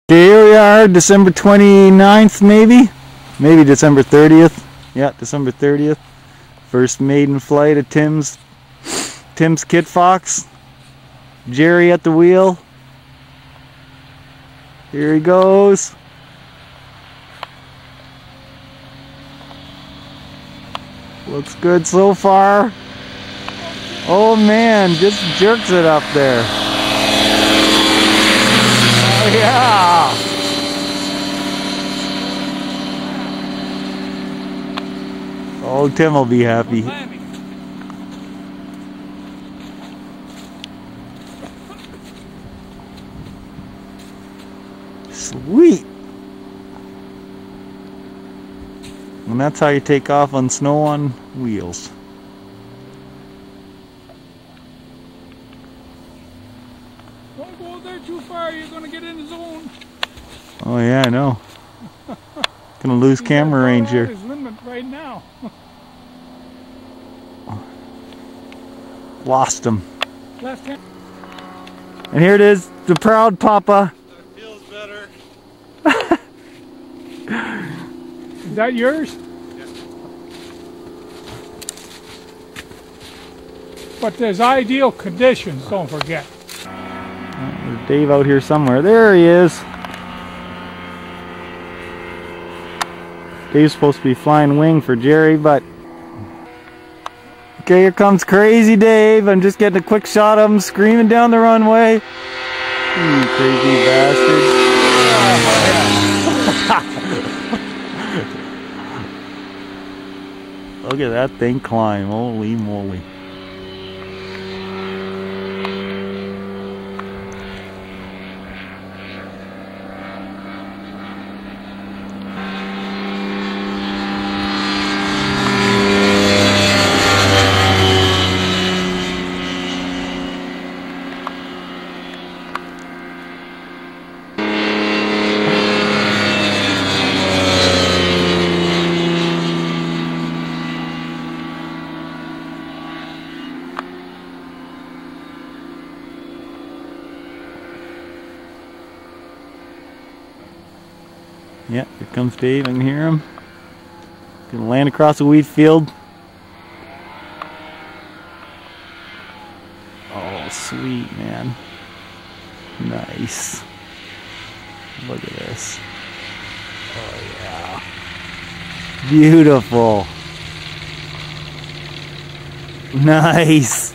Okay, here we are, December 29th maybe December 30th. Yeah, December 30th. First maiden flight of Tim's Kitfox. Jerry at the wheel. Here he goes. Looks good so far. Oh man, just jerks it up there. Oh yeah. Oh, Tim will be happy. Sweet. And that's how you take off on snow on wheels. Don't go there too far, you're going to get in the zone. Oh yeah, I know. Gonna lose camera range here. His limit right now. Lost him. Left hand. And here it is, the proud papa. That feels better. Is that yours? Yeah. But there's ideal conditions, don't forget. There's Dave out here somewhere. There he is. Dave's supposed to be flying wing for Jerry, but... Okay, here comes Crazy Dave. I'm just getting a quick shot of him screaming down the runway. You crazy bastard. Look at that thing climb. Holy moly. Yeah, here comes Dave. I can hear him. Gonna land across the wheat field. Oh, sweet, man. Nice. Look at this. Oh, yeah. Beautiful. Nice.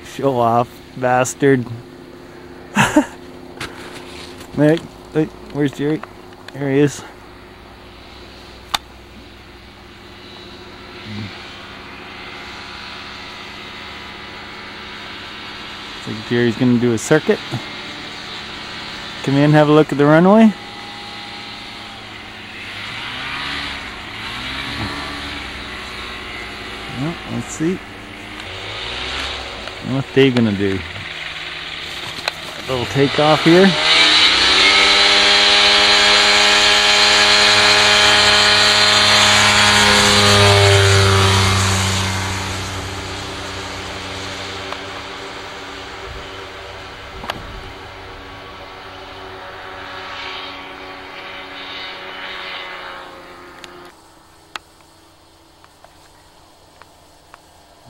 Show off, bastard. Wait, where's Jerry? There he is. Looks like Jerry's gonna do a circuit. Come in, have a look at the runway. Well, let's see. What's Dave gonna do? A little takeoff here.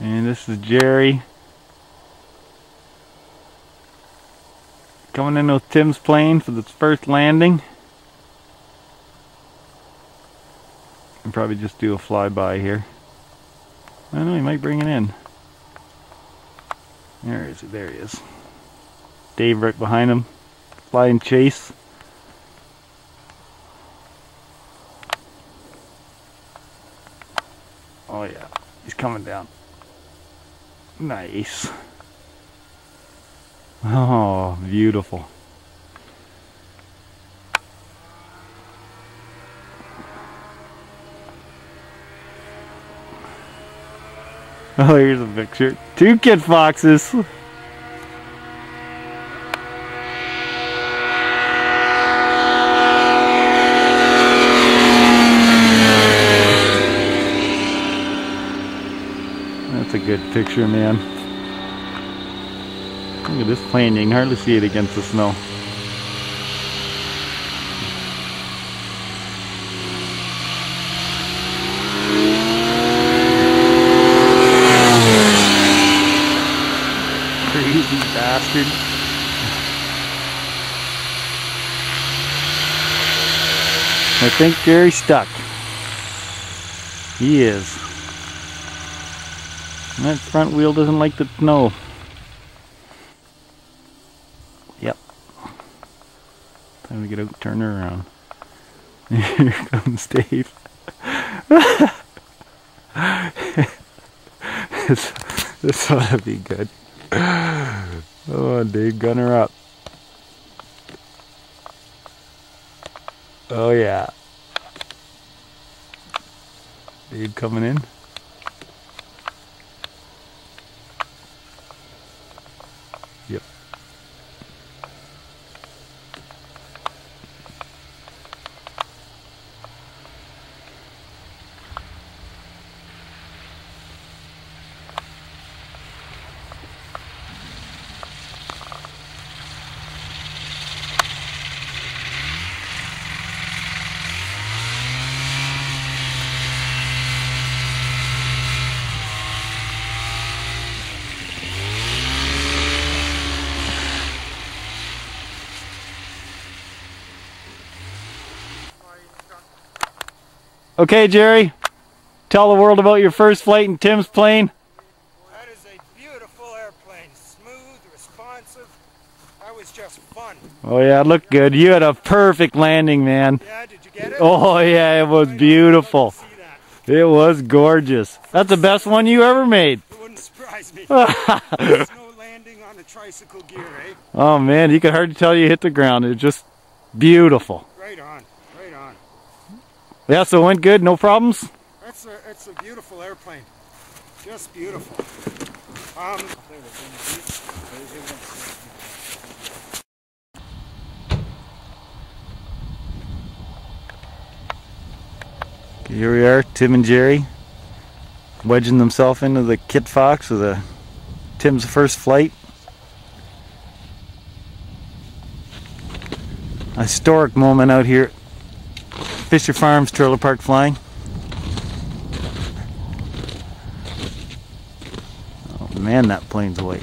And this is Jerry coming in with Tim's plane for the first landing. And probably just do a flyby here. I don't know, he might bring it in. There he is. There he is. Dave right behind him. Flying chase. Oh yeah, he's coming down. Nice. Oh, beautiful. Oh, here's a picture. 2 Kitfoxes. That's a good picture, man. Look at this plane, you can hardly see it against the snow. bastard. I think Jerry's stuck. He is. And that front wheel doesn't like the snow. Yep. Time to get out and turn her around. Here comes Dave. This ought to be good. Oh, Dave, gun her up. Oh yeah. Dave coming in. Yep. Okay, Jerry, tell the world about your first flight in Tim's plane. That is a beautiful airplane. Smooth, responsive. That was just fun. Oh yeah, it looked good. You had a perfect landing, man. Yeah, did you get it? Oh yeah, it was beautiful. It was gorgeous. That's the best one you ever made. It wouldn't surprise me. There's no landing on a tricycle gear, eh? Oh man, you could hardly tell you hit the ground. It was just beautiful. Right on, right on. Yeah, so it went good, no problems? It's a beautiful airplane. Just beautiful. Here we are, Tim and Jerry, wedging themselves into the Kitfox with Tim's first flight. A historic moment out here at Fisher Farms Trailer Park Flying. Oh man, that plane's white.